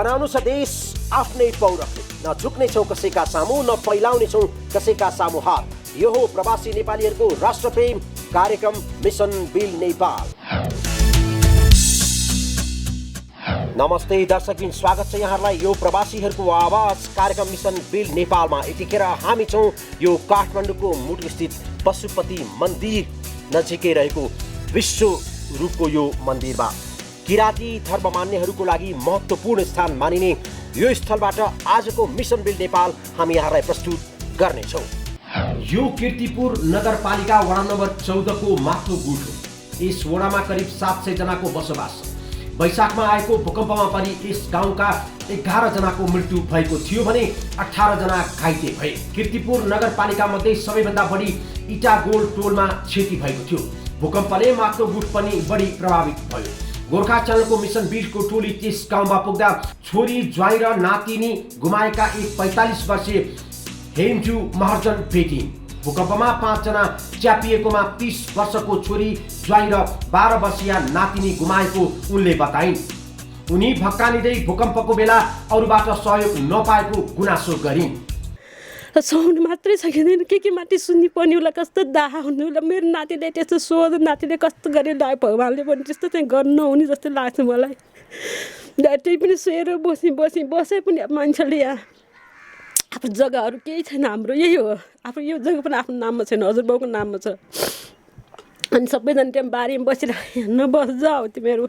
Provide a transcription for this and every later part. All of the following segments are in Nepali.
बनाउनु छ देश आफ्नै पौरखले, न झुक्नेछौँ कसैका सामु, न फैलाउनेछौँ कसैका सामु हात। यो हो प्रवासी नेपालीहरूको राष्ट्रप्रेम कार्यक्रम मिसन बिल नेपाल। नमस्ते दर्शकबिन, स्वागत छ यहाँहरूलाई यो प्रवासीहरूको आवाज कार्यक्रम मिसन बिल नेपालमा। यतिखेर हामी छौँ यो काठमाडौँको मुटुस्थित पशुपति मन्दिर नजिकै रहेको विश्व रूपको यो मन्दिरमा। किराँती धर्म मान्नेहरूको लागि महत्त्वपूर्ण स्थान मानिने यो स्थलबाट आजको मिसन बिल नेपाल हामी यहाँलाई प्रस्तुत गर्नेछौँ। यो कीर्तिपुर नगरपालिका वडा नम्बर 14 को माथिल्लो गुट हो। यस वडामा करिब 700 जनाको बसोबास छ। वैशाखमा आएको भूकम्पमा पनि यस गाउँका 11 जनाको मृत्यु भएको थियो भने 18 जना घाइते भए। कीर्तिपुर नगरपालिका मध्ये सबैभन्दा बढी इटागोल टोलमा क्षति भएको थियो। भूकम्पले माथिल्लो गुट पनि बढी प्रभावित भयो। गोर्खा च्यानलको मिसन बिलको टोली त्यस गाउँमा पुग्दा छोरी, ज्वाइँ र नातिनी गुमाएका एक 45 वर्षीय हेमजु महर्जन भेटिन्। भूकम्पमा 5 जना च्यापिएकोमा 30 वर्षको छोरी, ज्वाइँ र 12 वर्षीय नातिनी गुमाएको उनले बताइन्। उनी भक्कानिँदै भूकम्पको बेला अरूबाट सहयोग नपाएको गुनासो गरिन्। सुन्नु मात्रै सकिँदैन, के माथि सुन्नु पर्ने, उसलाई कस्तो दाहा हुनु, उसलाई मेरो नातिले त्यस्तो सोध, नातिले कस्तो गरे भगवान्ले पनि त्यस्तो चाहिँ गर्नु नहुने जस्तो लाग्छ मलाई। त्यही पनि सुएर बसे पनि मान्छेले यहाँ आफ्नो जग्गाहरू केही छैन, हाम्रो यही हो। आफ्नो यो जग्गा पनि आफ्नो नाममा छैन, हजुरबाउको नाममा छ। अनि सबैजना त्यहाँ बारीमा बसिरहेको, यहाँ नबस जाऊ तिमीहरू,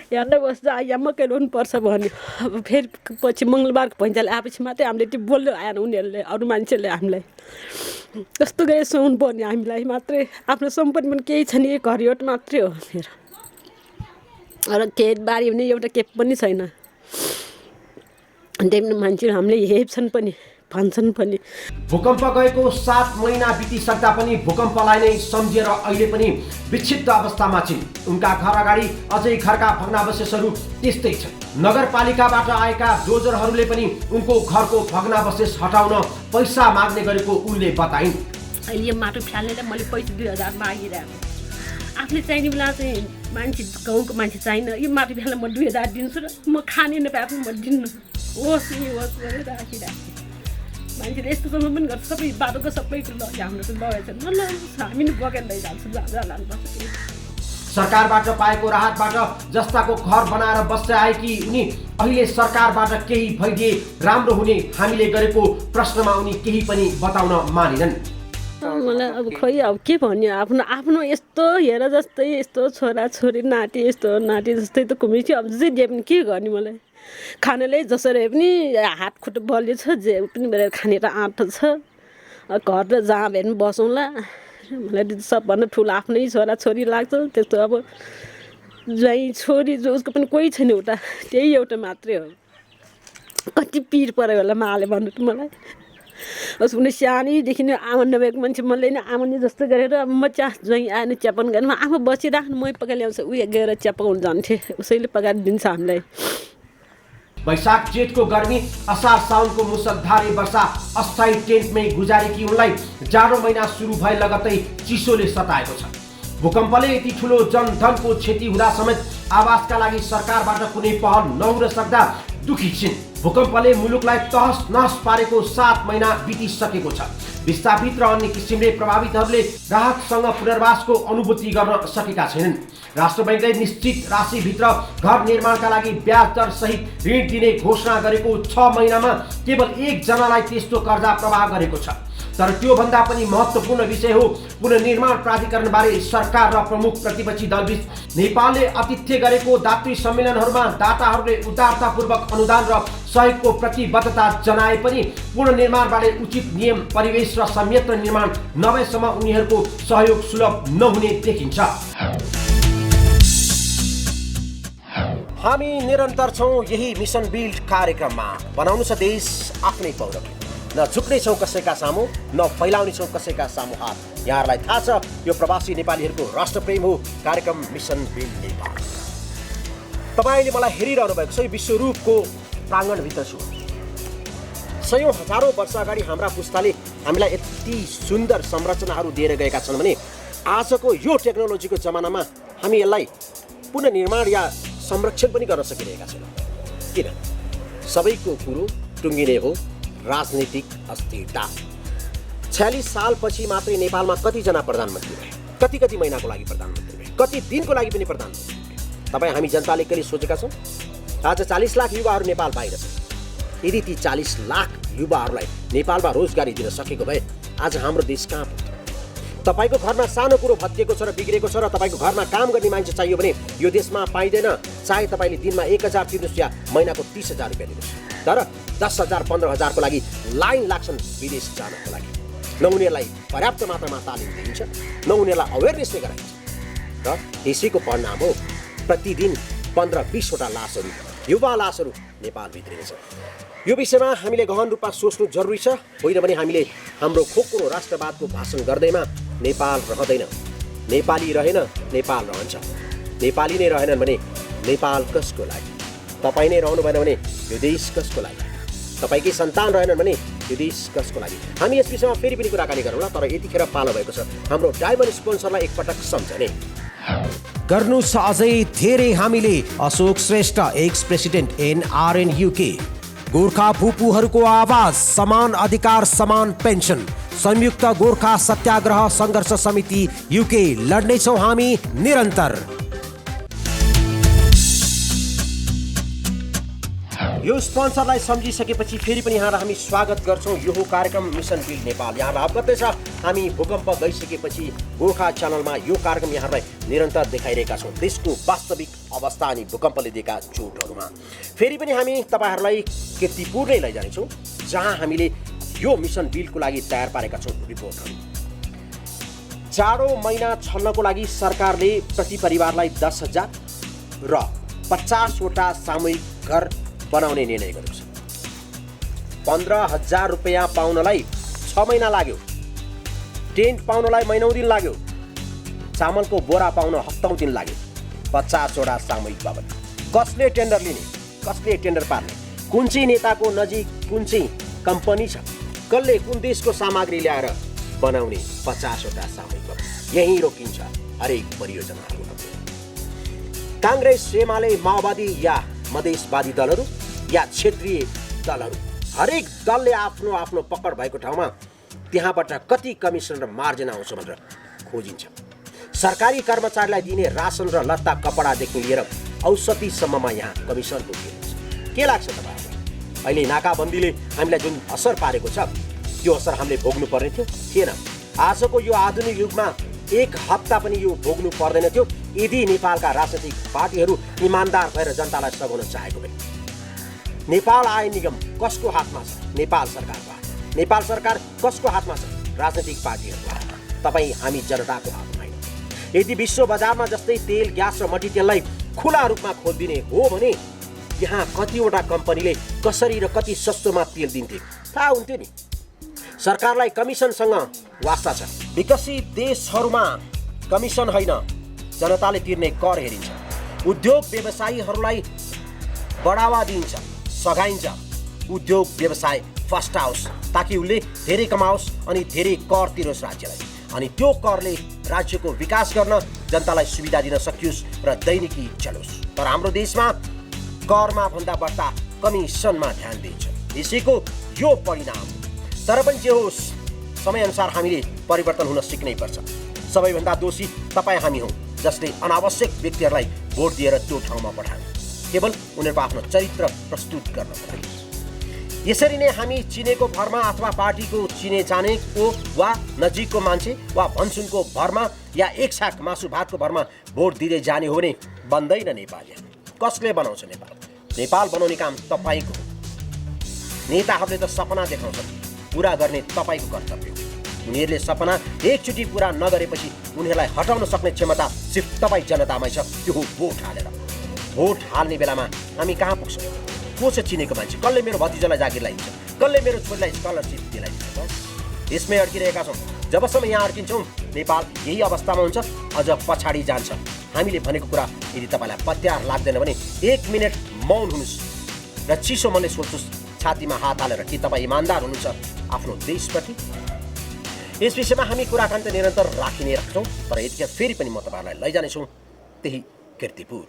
यहाँ नबस जा, यहाँ मकै रोप्नुपर्छ भन्यो। अब फेरि पछि मङ्गलबारको भैँचाले आएपछि मात्रै हामीले त्यो बोल्यो आएन उनीहरूले, अरू मान्छेले हामीलाई कस्तो गरी सुहाउनु पर्ने, हामीलाई मात्रै आफ्नो सम्पत्ति पनि केही छैन, यो घरयोट मात्रै हो मेरो। र खेत बारी भने एउटा के पनि छैन। त्यही पनि मान्छेहरू हामीले हेप्छन् पनि भन्छन् पनि। भूकम्प गएको 7 महिना बितिसक्दा पनि भूकम्पलाई नै सम्झेर अहिले पनि विक्षिप्त अवस्थामा छिन्। उनका घर अगाडि अझै घरका भग्नावशेषहरू त्यस्तै छन्। नगरपालिकाबाट आएका डोजरहरूले पनि उनको घरको भग्नावशेष हटाउन पैसा माग्ने गरेको उनले बताइन्। अहिले यो माटो फ्यालेर मैले पैसा 2000 मागिरहेको, आफूले चाहिने बेला चाहिँ मान्छे गाउँको मान्छे चाहिन, यो माटो फ्यालेर म 2000 दिन्छु र म खाने नपाएको म दिन्नु, होस् नि होस् गरेर राखिरहेको। मान्छेले यस्तोसम्म पनि गर्छ, सबै बाटोको सबैको हाम्रो त लगाएछ, ल हामी नि बगेर लैजान्छु, जहाँ लानुपर्छ। सरकारबाट पाएको राहतबाट जस्ताको घर बनाएर बस्दै आएकी उनी अहिले सरकारबाट केही भइदिए राम्रो हुने हामीले गरेको प्रश्नमा उनी केही पनि बताउन मानिनन्। मलाई अब खोइ अब के भन्यो, आफ्नो यस्तो हेर जस्तै यस्तो छोराछोरी नाति यस्तो नाति जस्तै त घुमेको थियो। अब जे दिए पनि के गर्ने, मलाई खानाले जसरी पनि हात खुट्टा बलियो छ, जे पनि मेरो खाने र आँट छ। घर र जहाँ भए पनि बसौँला, मलाई सबभन्दा ठुलो आफ्नै छोराछोरी लाग्छ। त्यस्तो अब ज्वाइँ छोरी जो उसको पनि कोही छैन, उता त्यही एउटा मात्रै हो। कति पिर पऱ्यो होला माले भन्नु त मलाई। उस उनी सानैदेखि नै आमा नभएको मान्छे, मैले नै आमा नि जस्तो गरेर म ज्वाइँ आएन च्यापन गरेर म आमा बसिराख्नु, मै पकाइ ल्याउँछ, उयो गएर च्यापाउनु जान्थेँ, उसैले पकाएर दिन्छ हामीलाई। वैशाख जेठको गर्मी, असार साउनको मुसलधारे वर्षा अस्थायी टेन्टमै गुजारेकी उनलाई जाडो महिना सुरु भए लगत्तै चिसोले सताएको छ। भूकम्पले यति ठुलो जनधनको क्षति हुँदा समेत आवासका लागि सरकारबाट कुनै पहल नहुन सक्दा दुखी छिन्। भूकम्पले मुलुकलाई तहस नहस पारेको 7 महिना बितिसकेको छ। विस्थापित र अन्य किसिमले प्रभावितहरूले राहतसँग पुनर्वासको अनुभूति गर्न सकेका छैनन्। राष्ट्र बैंकले निश्चित राशिभित्र घर निर्माणका लागि ब्याज दर सहित ऋण दिने घोषणा गरेको 6 महिनामा केवल 1 जनालाई त्यस्तो कर्जा प्रवाह गरेको छ। तर त्यो भन्दा पनि महत्त्वपूर्ण विषय हो पुनर्निर्माण प्राधिकरणबारे सरकार र प्रमुख प्रतिपक्षी दलबीच नेपालले आतिथ्य गरेको दातृ सम्मेलनहरूमा दाताहरूले उदारतापूर्वक अनुदान र सहयोगको प्रतिबद्धता जनाए पनि पुनर्निर्माणबारे उचित नियम, परिवेश र संयन्त्र निर्माण नभएसम्म उनीहरूको सहयोग सुलभ नहुने देखिन्छ। हामी निरन्तर छौँ यही मिसन बिल्ड कार्यक्रममा। बनाउनु छ देश आफ्नै पौरखले, न झुक्नेछौँ कसैका सामु, न फैलाउनेछौँ कसैका सामु हात। यहाँहरूलाई थाहा छ यो प्रवासी नेपालीहरूको राष्ट्रप्रेम हो कार्यक्रम मिसन बिल्ड नेपाल। तपाईँले मलाई हेरिरहनु भएको छ यो विश्वरूपको प्राङ्गणभित्र छु। सयौँ हजारौँ वर्ष अगाडि हाम्रा पुस्ताले हामीलाई यति सुन्दर संरचनाहरू दिएर गएका छन् भने आजको यो टेक्नोलोजीको जमानामा हामी यसलाई पुनर्निर्माण या संरक्षण पनि गर्न सकिरहेका छैनौँ। किन? सबैको कुरो टुङ्गिने हो राजनीतिक अस्थिरता। 46 सालपछि मात्रै नेपालमा कतिजना प्रधानमन्त्री भए, कति महिनाको लागि प्रधानमन्त्री भए, कति दिनको लागि पनि प्रधानमन्त्री भए? तपाईँ हामी जनताले कहिले सोचेका छौँ? आज 40 लाख युवाहरू नेपाल बाहिर छन्। यदि ती 40 लाख युवाहरूलाई नेपालमा रोजगारी दिन सकेको भए आज हाम्रो देश कहाँ पुग्थ्यो? तपाईँको घरमा सानो कुरो भत्किएको छ र बिग्रेको छ र तपाईँको घरमा काम गर्ने मान्छे चाहियो भने यो देशमा पाइँदैन। चाहे तपाईँले दिनमा 1000 तिर्नुहोस् या महिनाको 30,000 रुपियाँ दिनुहोस्, तर 10,000 15,000को लागि लाइन लाग्छन् विदेश जानको लागि। न उनीहरूलाई पर्याप्त मात्रामा तालिम दिइन्छ, न उनीहरूलाई अवेरनेस नै गराइन्छ। र त्यसैको परिणाम हो प्रतिदिन 15-20वटा लासहरू, युवा लासहरू नेपाल भित्रिन्छ। यो विषयमा हामीले गहन रूपमा सोच्नु जरुरी छ। होइन भने हामीले हाम्रो खोक्रो राष्ट्रवादको भाषण गर्दैमा नेपाल रहँदैन, नेपाली रहेन नेपाल रहन्छ। नेपाली नै रहेनन् भने नेपाल कसको लागि? तपाईँ नै रहनु भएन भने यो देश कसको लागि? तपाईँकै सन्तान रहेनन् भने यो देश कसको लागि? हामी यस विषयमा फेरि पनि कुराकानी गरौँला, तर यतिखेर पालो भएको छ हाम्रो डायमन्ड स्पोन्सरलाई एकपटक सम्झने। गर्नुहोस् अझै धेरै हामीले Ashok Shrestha, ex president NRN UK, Gorkha भूपुहरूको आवाज, समान अधिकार समान पेन्सन, संयुक्त गोर्खा सत्याग्रह सङ्घर्ष समिति UK, लड्नेछौँ हामी निरन्तर। यो स्पोन्सरलाई सम्झिसकेपछि फेरि पनि यहाँलाई हामी स्वागत गर्छौँ। यो हो कार्यक्रम मिसन बिल नेपाल। यहाँलाई अवगत छ हामी भूकम्प गइसकेपछि गोर्खा च्यानलमा यो कार्यक्रम यहाँलाई निरन्तर देखाइरहेका छौँ, देशको वास्तविक अवस्था अनि भूकम्पले दिएका चोटहरूमा। फेरि पनि हामी तपाईँहरूलाई कीर्तिपुर नै लैजानेछौँ, जहाँ हामीले यो मिसन बिलको लागि तयार पारेका छौँ रिपोर्टहरू। जाडो महिना छल्नको लागि सरकारले प्रति परिवारलाई 10,000 र 50वटा सामूहिक घर बनाउने निर्णय गरेको छ। 15,000 रुपियाँ पाउनलाई 6 महिना लाग्यो, टेन्ट पाउनलाई महिनौँ दिन लाग्यो, चामलको बोरा पाउन हप्तौँ दिन लाग्यो। 50वटा सामूहिक भवन। कसले टेन्डर लिने, कसले टेन्डर पार्ने, कुन चाहिँ नेताको नजिक कुन चाहिँ कम्पनी छ, कसले कुन देशको सामग्री ल्याएर बनाउने 50वटा सामूहिक भवन? यहीँ रोकिन्छ हरेक परियोजनाहरू। काङ्ग्रेस, एमाले, माओवादी या मधेसवादी दलहरू या क्षेत्रीय दलहरू, हरेक दलले आफ्नो आफ्नो पकड भएको ठाउँमा त्यहाँबाट कति कमिसन र मार्जिन आउँछ भनेर खोजिन्छ। सरकारी कर्मचारीलाई दिने रासन र लत्ता कपडादेखि लिएर औषधिसम्ममा यहाँ कमिसन तोकिन्छ। के लाग्छ तपाईँहरूलाई? अहिले नाकाबन्दीले हामीलाई जुन असर पारेको छ त्यो असर हामीले भोग्नु पर्ने थियो? थिएन। आजको यो आधुनिक युगमा 1 हप्ता पनि यो भोग्नु पर्दैन थियो यदि नेपालका राजनीतिक पार्टीहरू इमान्दार भएर जनतालाई सघाउन चाहेको भए। नेपाल आय निगम कसको हातमा छ? नेपाल सरकारको हातमा। नेपाल सरकार कसको हातमा छ? राजनीतिक पार्टीहरूको हातमा। तपाईँ हामी जनताको हातमा होइन। यदि विश्व बजारमा जस्तै तेल, ग्यास र मट्टितेललाई खुला रूपमा खोलिदिने हो भने यहाँ कतिवटा कम्पनीले कसरी र कति सस्तोमा तेल दिन्थे थाहा हुन्थ्यो नि। सरकारलाई कमिसनसँग वास्ता छ। विकसित देशहरूमा कमिसन होइन, जनताले तिर्ने कर हेरिन्छ। उद्योग व्यवसायीहरूलाई बढावा दिइन्छ, सघाइन्छ। उद्योग व्यवसाय फर्स्ट आओस् ताकि उसले धेरै कमाओस् अनि धेरै कर तिरोस् राज्यलाई, अनि त्यो करले राज्यको विकास गर्न, जनतालाई सुविधा दिन सकियोस् र दैनिकी चलोस्। तर हाम्रो देशमा करमा भन्दा बढ्ता कमिसनमा ध्यान दिन्छ। यसैको यो परिणाम। तर पनि जे होस्, समयअनुसार हामीले परिवर्तन हुन सिक्नै पर्छ। सबैभन्दा दोषी तपाईँ हामी हौँ, जसले अनावश्यक व्यक्तिहरूलाई भोट दिएर त्यो ठाउँमा पठायौँ केवल उनीहरूको आफ्नो चरित्र प्रस्तुत गर्न पर्यो। यसरी नै हामी चिनेको भरमा अथवा पार्टीको चिने जानेको वा नजिकको मान्छे वा भनसुनको भरमा या एक छाक मासु भातको भरमा भोट दिँदै जाने हो भने बन्दैन नेपाल। कसले बनाउँछ नेपाल? नेपाल बनाउने काम तपाईँको हो। नेताहरूले त सपना देखाउँछन्, पुरा गर्ने तपाईँको कर्तव्य हो। उनीहरूले सपना एकचोटि पुरा नगरेपछि उनीहरूलाई हटाउन सक्ने क्षमता सिर्फ तपाईँ जनतामै छ। त्यो हो भोट हालेर। भोट हाल्ने बेलामा हामी कहाँ पुग्छौँ? को छ चिनेको मान्छे? कसले मेरो भतिजालाई जागिर लगाइन्छ? कसले मेरो छोरीलाई स्कलरसिप दिलाइन्छ? बस यसमै अड्किरहेका छौँ। जबसम्म यहाँ अड्किन्छौँ नेपाल यही अवस्थामा हुन्छ, अझ पछाडि जान्छ। हामीले भनेको कुरा यदि तपाईँलाई पत्यार लाग्दैन भने 1 मिनट मौन हुनुहोस् र चिसो मनले सोच्नुहोस्, छातीमा हात हालेर, कि तपाईँ इमान्दार हुनुहुन्छ आफ्नो देशप्रति? यस विषयमा हामी कुराकानी त निरन्तर राखि नै राख्छौँ, तर यतिखेर फेरि पनि म तपाईँहरूलाई लैजानेछु त्यही किर्तिपुर।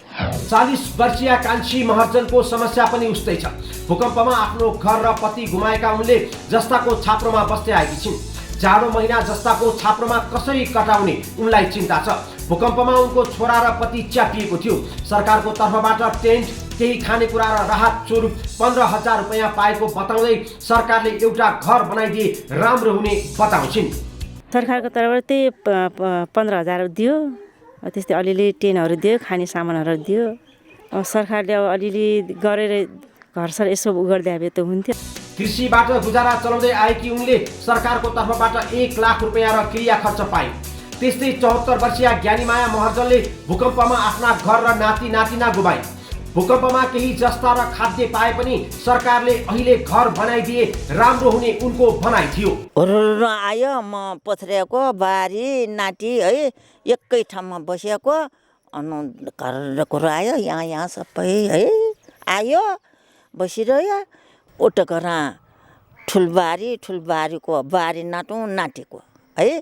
40 वर्षीय कान्छी महर्जनको समस्या पनि उस्तै छ। भूकम्पमा आफ्नो घर र पति गुमाएका उनले जस्ताको छाप्रोमा बस्दै आएकी छिन्। जाडो महिना जस्ताको छाप्रोमा कसरी कटाउने उनलाई चिन्ता छ। भूकम्पमा उनको छोरा र पति च्यापिएको थियो। सरकारको तर्फबाट टेन्ट, केही खानेकुरा र राहत स्वरूप 15,000 रुपैयाँ पाएको बताउँदै सरकारले एउटा घर बनाइदिए राम्रो हुने बताउँछिन्। सरकारको तर्फबाट त्यही 15,000 दियो, त्यस्तै अलिअलि टेनहरू दियो, खाने सामानहरू दियो। सरकारले अब अलिअलि गरेर घरसर यसो गरिदिए भए त हुन्थ्यो। कृषिबाट गुजारा चलाउँदै आएकी उनले सरकारको तर्फबाट 1 लाख रुपैयाँ र क्रिया खर्च पाए। त्यस्तै 74 वर्षीय ज्ञानीमाया महर्जनले भूकम्पमा आफ्ना घर र नाति नातिना गुमाए। भूकम्पमा केही जस्ता र खाद्य पाए पनि सरकारले अहिले घर बनाइदिए राम्रो हुने उनको भनाइ थियो। आयो, म पथरिएको बारी नाति है एकै ठाउँमा बसेको, घर कुरो आयो, यहाँ सबै है आयो बसिरह्यो। ओटो घर ठुलबारीको बारी नाटेको है।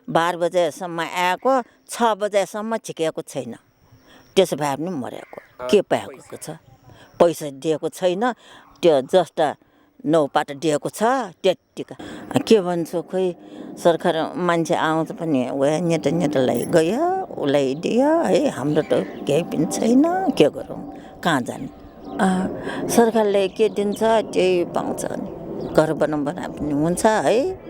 12 बजेसम्म आएको, 6 बजेसम्म छिकेको छैन। त्यसो भए पनि मरेको के पाएको छ? पैसा दिएको छैन, त्यो जस्ता 9 पाटा दिएको छ त्यतिका। के भन्छु खोइ, सरकार मान्छे आउँछ पनि नेटालाई गयो, उसलाई दियो है। हाम्रो त केही पनि छैन, के गरौँ, कहाँ जाने? सरकारले के दिन्छ त्यही पाउँछ नि, घर बनाए पनि हुन्छ है।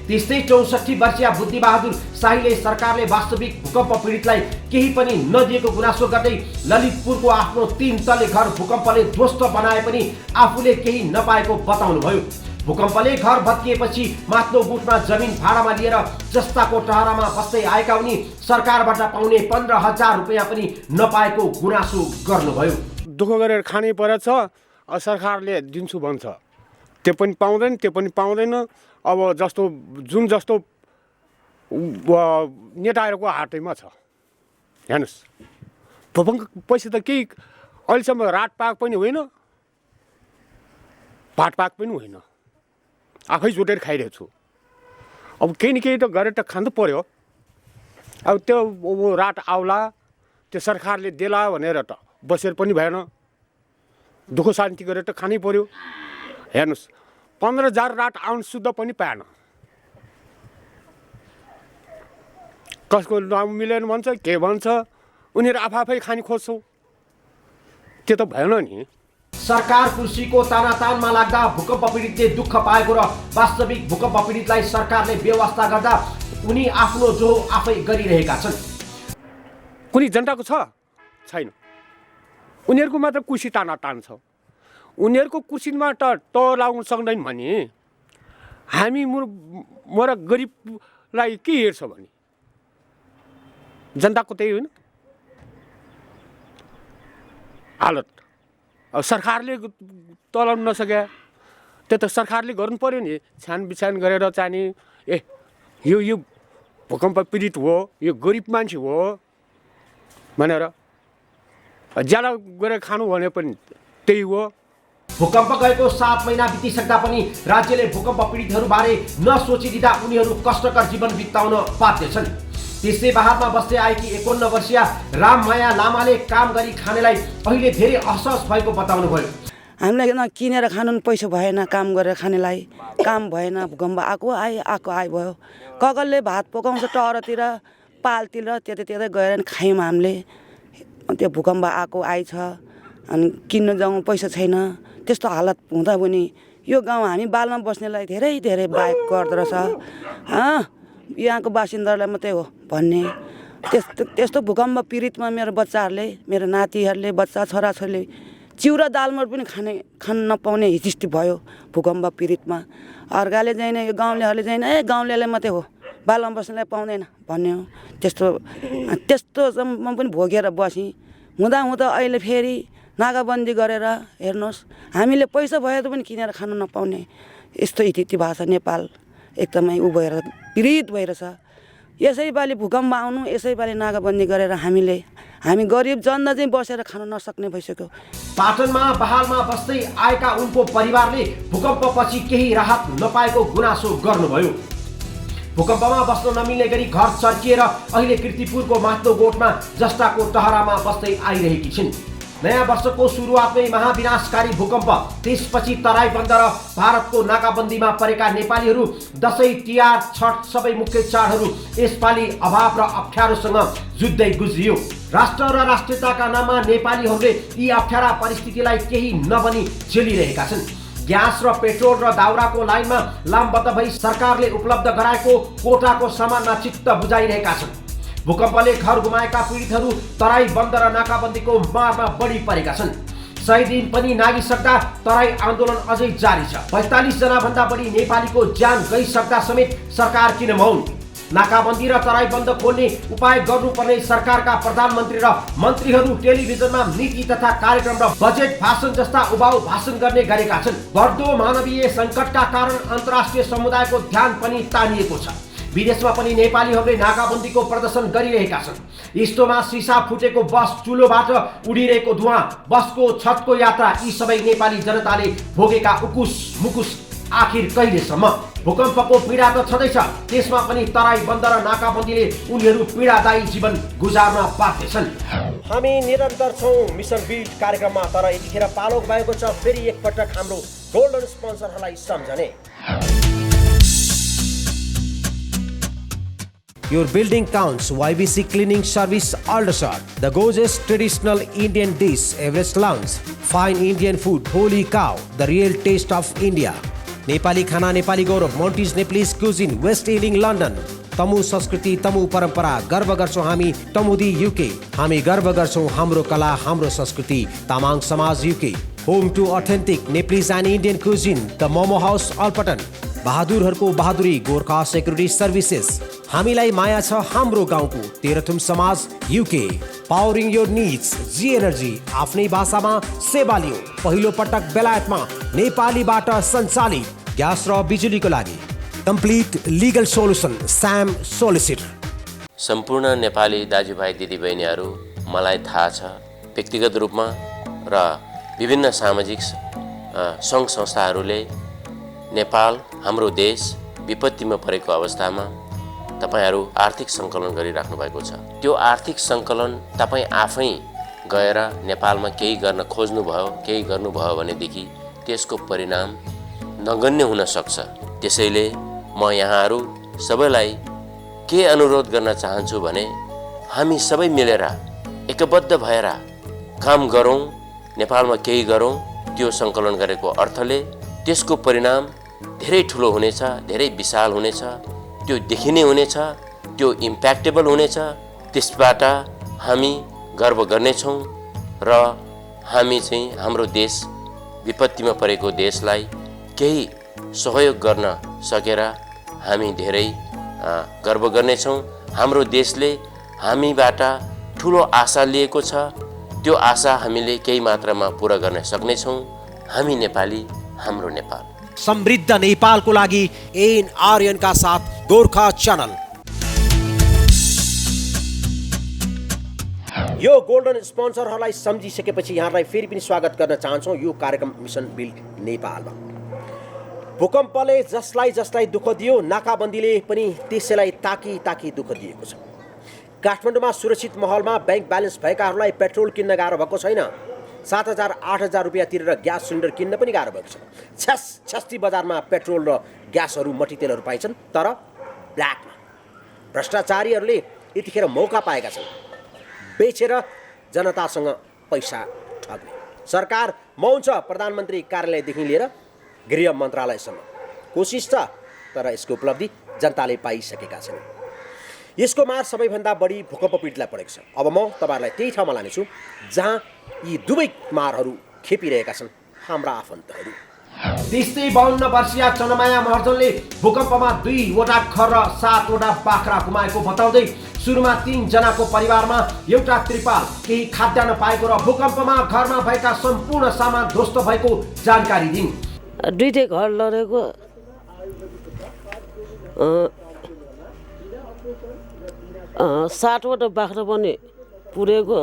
त्यस्तै 64 वर्षीय बुद्धिबहादुर शाहीले सरकारले वास्तविक भूकम्प पीडितलाई केही पनि नदिएको गुनासो गर्दै ललितपुरको आफ्नो 3 तले घर भूकम्पले ध्वस्त बनाए पनि आफूले केही नपाएको बताउनुभयो। भूकम्पले घर भत्किएपछि माथिल्लो गुटमा जमिन भाडामा लिएर जस्ताको टहरामा बस्दै आएका उनी सरकारबाट पाउने 15,000 रुपैयाँ पनि नपाएको गुनासो गर्नुभयो। दुःख गरेर खानै परेछ, सरकारले दिन्छु भन्छ, त्यो पनि पाउँदैन, त्यो पनि पाउँदैन। अब जुन जस्तो नेटाहरूको हातैमा छ। हेर्नुहोस्, पैसा त केही अहिलेसम्म रात पाक पनि होइन, भात पाक पनि होइन, आफै जोटेर खाइरहेको छु। अब केही न केही त गरेर त खानु पर्यो। अब त्यो रात आउला, त्यो सरकारले देला भनेर त बसेर पनि भएन, दुःख शान्ति गरेर त खानै पर्यो। हेर्नुहोस्, 15,000 रात आउनु शुद्ध पनि पाएन। कसको नमिलेन भन्छ, के भन्छ, उनीहरू आफै खाने खोज्छौ, त्यो त भएन नि। सरकार कुर्सीको तानातानमा लाग्दा भूकम्प पीडितले दुःख पाएको र वास्तविक भूकम्प पीडितलाई सरकारले व्यवस्था गर्दा उनी आफ्नो जोहो आफै गरिरहेका छन्। कुनै जनताको छैन, उनीहरूको मात्र कुर्सी तानातान छ। उनीहरूको कुर्सीमा त लाउन सक्दैन भने हामी मोरा गरिबलाई के हेर्छ भने जनताको त्यही होइन हालत। अब सरकारले तलाउन नसके त्यो त सरकारले गर्नु पर्यो नि, छानबिछान गरेर चाहिँ यो भूकम्प पीडित हो, यो गरिब मान्छे हो भनेर ज्याला गरेर खानु भने पनि त्यही हो। भूकम्प गएको 7 महिना बितिसक्दा पनि राज्यले भूकम्प पीडितहरूबारे नसोचिदिँदा उनीहरू कष्टकर जीवन बिताउन बाध्य छन्। त्यसै बहादमा बस्दै आएकी 51 वर्षीय राममाया लामाले काम गरी खानेलाई अहिले धेरै असहज भएको बताउनुभयो। हामीलाई न किनेर खानु पैसा भएन, काम गरेर खानेलाई काम भएन। भूकम्प आएको भयो। कगलले भात पकाउँछ टहरतिर, पालतिर, त्यतै गएर खायौँ हामीले। त्यो भूकम्प आएछ, अनि किन्न जाउँ पैसा छैन। त्यस्तो हालत हुँदा पनि यो गाउँ हामी बालमा बस्नेलाई धेरै बाहेक गर्दो रहेछ। यहाँको बासिन्दालाई मात्रै हो भन्ने। त्यस्तो भूकम्प पीडितमा मेरो बच्चाहरूले, मेरो नातिहरूले, बच्चा छोराछोरीले चिउरा दालमोट पनि खान नपाउने हिस्ट्री भयो भूकम्प पीडितमा। अर्काले चाहिँ यो गाउँलेहरूले चाहिँ गाउँलेलाई मात्रै हो, बालमा बस्नेलाई पाउँदैन भन्ने हो। त्यस्तोसम्म पनि भोगेर बसेँ। हुँदा अहिले फेरि नाकाबन्दी गरेर हेर्नुहोस्, हामीले पैसा भए पनि किनेर खान नपाउने यस्तो स्थिति भएको छ। नेपाल एकदमै भएर पीडित भइरहेछ। यसैपालि भूकम्प आउनु, यसैपालि नाकाबन्दी गरेर हामी गरिब जनता चाहिँ बसेर खान नसक्ने भइसक्यो। पाटनमा बहालमा बस्दै आएका उनको परिवारले भूकम्पपछि केही राहत नपाएको गुनासो गर्नुभयो। भूकम्पमा बस्न नमिल्ने गरी घर चर्किएर अहिले कीर्तिपुरको माथिल्लो गोठमा जस्ताको टहरामा बस्दै आइरहेकी छिन्। नयाँ वर्षको सुरुवातमै महाविनाशकारी भूकम्प, त्यसपछि तराई बन्द र भारतको नाकाबन्दीमा परेका नेपालीहरू दशैं, तिहार, छठ सबै मुख्य चाडहरू यसपालि अभाव र अप्ठ्यारोसँग जुझ्दै गुज्रियो। राष्ट्र र राष्ट्रियताका नाममा नेपालीहरूले यी अप्ठ्यारा परिस्थितिलाई केही नबनी झेलिरहेका छन्। ग्यास र पेट्रोल र दाउराको लाइनमा लामबद्ध भई सरकारले उपलब्ध गराएको कोटाको सामानमा चित्त बुझाइरहेका छन्। भूकम्पले घर गुमाएका पीडितहरू तराई बन्द र नाकाबन्दीको मारमा बढी परेका छन्। 100 दिन पनि नागिसक्दा तराई आन्दोलन अझै जारी छ। 45 जना भन्दा बढी नेपालीको ज्यान गइसक्दा समेत सरकार किन मौन? नाकाबन्दी र तराई बन्द खोल्ने उपाय गर्नुपर्ने सरकारका प्रधानमन्त्री र मन्त्रीहरू टेलिभिजनमा नीति तथा कार्यक्रम र बजेट भाषण जस्ता उबाउ भाषण गर्ने गरेका छन्। बढ्दो मानवीय सङ्कटका कारण अन्तर्राष्ट्रिय समुदायको ध्यान पनि तानिएको छ। विदेशमा पनि नेपालीहरूले नाकाबन्दीको प्रदर्शन गरिरहेका छन्। यस्तोमा सिसा फुटेको बस, चुलोबाट उडिरहेको धुवाँ, बसको छतको यात्रा, यी सबै नेपाली जनताले भोगेका उकुस मुकुस आखिर कहिलेसम्म? भूकम्पको पीडा त छँदैछ, त्यसमा पनि तराई बन्द र नाकाबन्दीले उनीहरू पीडादायी जीवन गुजार्न बाध्य छन्। हामी निरन्तर छौँ मिसन बिल्ड कार्यक्रममा, तर यतिखेर पालो भएको छ फेरि एकपटक हाम्रो गोल्डन स्पोन्सरहरूलाई सम्झने। Your building counts. YBC Cleaning Service Aldershot. The gorgeous traditional Indian dish, Everest Lounge. Fine Indian food, Holy Cow. The real taste of India. Nepali खाना, नेपाली गौरव, Monty's Nepalese cuisine, West Ealing, London. तमु संस्कृति, तमु परम्परा, गर्व गर्छौं हामी तमुदी UK. हामी गर्व गर्छौं हाम्रो कला, हाम्रो संस्कृति, तामाङ समाज UK. Home to authentic Nepalese and Indian cuisine, the Momo House, Alpatan. बहादुरहरूको बहादुरी, गोर्खा सेक्युरिटी सर्भिसेस। हामीलाई माया छ हाम्रो गाउँको, तेह्रथुम समाज UK। Powering your needs, G energy, आफ्नै भाषामा सेवा लियो। पहिलो पटक बेलायतमा नेपालीबाट सञ्चालित ग्यास र बिजुलीको लागि कम्प्लिट लिगल सोलुसन, स्याम सोलिसिटर। सम्पूर्ण नेपाली दाजुभाइ दिदीबहिनीहरू, मलाई थाहा छ व्यक्तिगत रूपमा र विभिन्न सामाजिक सङ्घ संस्थाहरूले नेपाल हाम्रो देश विपत्तिमा परेको अवस्थामा तपाईहरू आर्थिक सङ्कलन गरिराख्नु भएको छ। त्यो आर्थिक सङ्कलन तपाईँ आफै गएर नेपालमा केही गर्न खोज्नुभयो, केही गर्नुभयो भनेदेखि त्यसको परिणाम नगण्य हुन सक्छ। त्यसैले म यहाँहरू सबैलाई के अनुरोध गर्न चाहन्छु भने हामी सबै मिलेर एकबद्ध भएर काम गरौँ, नेपालमा केही गरौँ। त्यो सङ्कलन गरेको अर्थले त्यसको परिणाम धेरै ठुलो हुनेछ, धेरै विशाल हुनेछ, त्यो देखिने हुनेछ, त्यो इम्प्याक्टेबल हुनेछ। त्यसबाट हामी गर्व गर्नेछौँ र हामी चाहिँ हाम्रो देश विपत्तिमा परेको देशलाई केही सहयोग गर्न सकेर हामी धेरै गर्व गर्नेछौँ। हाम्रो देशले हामीबाट ठुलो आशा लिएको छ, त्यो आशा हामीले केही मात्रामा पुरा गर्न सक्नेछौँ। हामी नेपाली, हाम्रो नेपाल। समृद्ध नेपालको लागि एन आर्यन का साथ गोर्खा च्यानल। यो गोल्डन स्पोन्सरहरूलाई सम्झिसकेपछि यहाँलाई फेरि पनि स्वागत गर्न चाहन्छौँ यो कार्यक्रम मिसन बिल्ड नेपालमा। भूकम्पले जसलाई दुःख दियो, नाकाबन्दीले पनि त्यसैलाई ताकी दुःख दिएको छ। काठमाडौँमा सुरक्षित महलमा बैंक ब्यालेन्स भएकाहरूलाई पेट्रोल किन्न गाह्रो भएको छैन। 7,000 8,000 रुपियाँ तिरेर ग्यास सिलिन्डर किन्न पनि गाह्रो भएको छ। छ्यास्ती बजारमा पेट्रोल र ग्यासहरू, मट्टीतेलहरू पाइन्छन्, तर ब्ल्याकमा। भ्रष्टाचारीहरूले यतिखेर मौका पाएका छन् बेचेर जनतासँग पैसा ठग्ने। सरकार मौन छ, प्रधानमन्त्री कार्यालयदेखि लिएर गृह मन्त्रालयसम्म। कोसिस छ, तर यसको उपलब्धि जनताले पाइसकेका छन्। यसको मार सबैभन्दा बढी भूकम्प पीडितलाई परेको छ। अब म तपाईँहरूलाई त्यही ठाउँमा लानेछु जहाँ यी दुवै मारहरू खेपिरहेका छन् हाम्रा आफन्तहरू। त्यस्तै 52 वर्षीय चनमाया महर्जनले भूकम्पमा 2वटा घर र 7वटा बाख्रा गुमाएको बताउँदै सुरुमा 3 जनाको परिवारमा एउटा त्रिपाल, केही खाद्यान्न पाएको र भूकम्पमा घरमा भएका सम्पूर्ण सामान ध्वस्त भएको जानकारी दिन्। 2टै घर लडेको, 7वटा बाख्रा पनि पुरेको।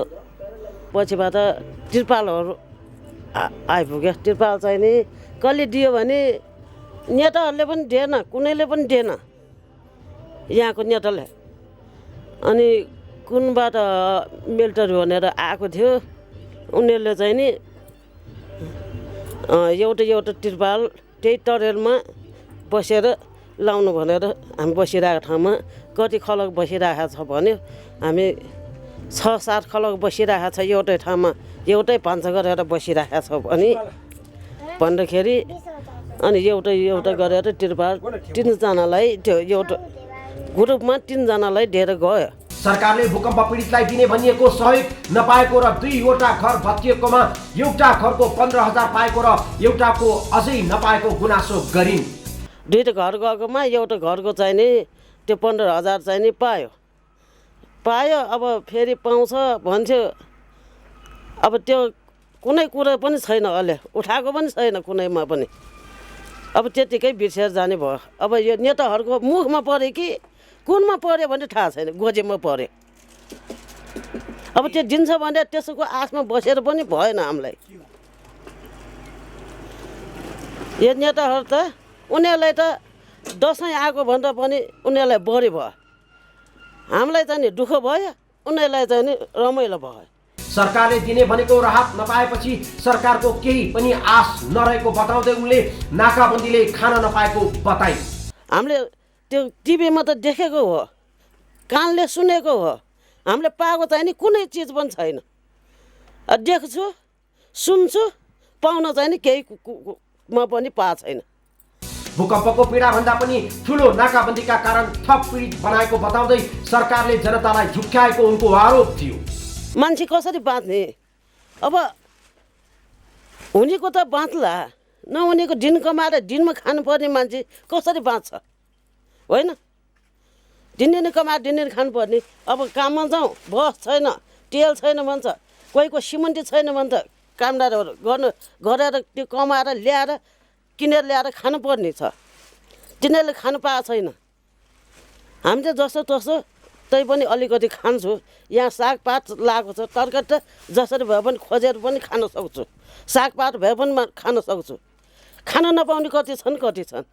पछिबाट त्रिपालहरू आइपुग्यो। त्रिपाल चाहिँ नि कसले दियो भने नेताहरूले पनि दिएन, कुनैले पनि दिएन। यहाँको नेताले अनि कुनबाट मिलिटरी भनेर आएको थियो उनीहरूले चाहिँ नि एउटा तिरपाल त्यही टरेलमा बसेर लाउनु भनेर हामी बसिरहेको ठाउँमा कति खलक बसिरहेको छ भन्यो हामी 6-7 खलक बसिरहेको छ एउटै ठाउँमा एउटै भान्सा गरेर बसिरहेको छ भने भन्दाखेरि अनि एउटा गरेर तिरपाल 3जनालाई त्यो एउटा ग्रुपमा 3जनालाई दिएर गयो। सरकारले भूकम्प पीडितलाई दिने भनिएको सहयोग नपाएको र 2वटा घर भत्किएकोमा एउटा घरको 15,000 पाएको र एउटाको अझै नपाएको गुनासो गरिन्। 2टा घर गएकोमा एउटा घरको चाहिँ नि त्यो 15,000 चाहिँ नि पायो अब फेरि पाउँछ भन्थ्यो। अब त्यो कुनै कुरा पनि छैन, अहिले उठाएको पनि छैन कुनैमा पनि। अब त्यतिकै बिर्सेर जाने भयो। अब यो नेताहरूको मुखमा पऱ्यो कि कुनमा पऱ्यो भने थाहा छैन, गोजेमा पऱ्यो। अब त्यो दिन्छ भने त्यसको आशमा बसेर पनि भएन हामीलाई। यो नेताहरू त उनीहरूलाई त दसैँ आएको भन्दा पनि उनीहरूलाई बढी भयो। हामीलाई चाहिँ नि दुःख भयो, उनीहरूलाई चाहिँ नि रमाइलो भयो। सरकारले दिने भनेको राहत नपाएपछि सरकारको केही पनि आश नरहेको बताउँदै उनले नाकाबन्दीले खान नपाएको बताए। हामीले त्यो टिभीमा त देखेको हो, कानले सुनेको हो, हामीले पाएको चाहिँ नि कुनै चिज पनि छैन। देख्छु सुन्छु, पाउन चाहिँ नि केही म पनि पाएको छैन। भूकम्पको पीडा भन्दा पनि ठुलो नाकाबन्दीका कारण थप पीडित बनाएको बताउँदै सरकारले जनतालाई झुक्क्याएको उनको आरोप थियो। मान्छे कसरी बाँच्ने? अब हुनेको त बाँच्ला, नहुनेको दिन कमाएर दिनमा खानुपर्ने मान्छे कसरी बाँच्छ? होइन, दिनदिनै कमाएर दिनदिनै खानुपर्ने। अब काममा जाउँ, बस छैन, तेल छैन भन्छ, कोहीको सिमेन्ट छैन भन्छ। कामदारहरू गरेर त्यो कमाएर ल्याएर किनेर ल्याएर खानुपर्ने छ, तिनीहरूले खानु पाएको छैन। हामी चाहिँ जस्तो तस्तो तै पनि अलिकति खान्छु। यहाँ सागपात लगाएको छ, तरकारी त जसरी भए पनि खोजेर पनि खान सक्छु, सागपात भए पनि खान सक्छु। खान नपाउने कति छन्।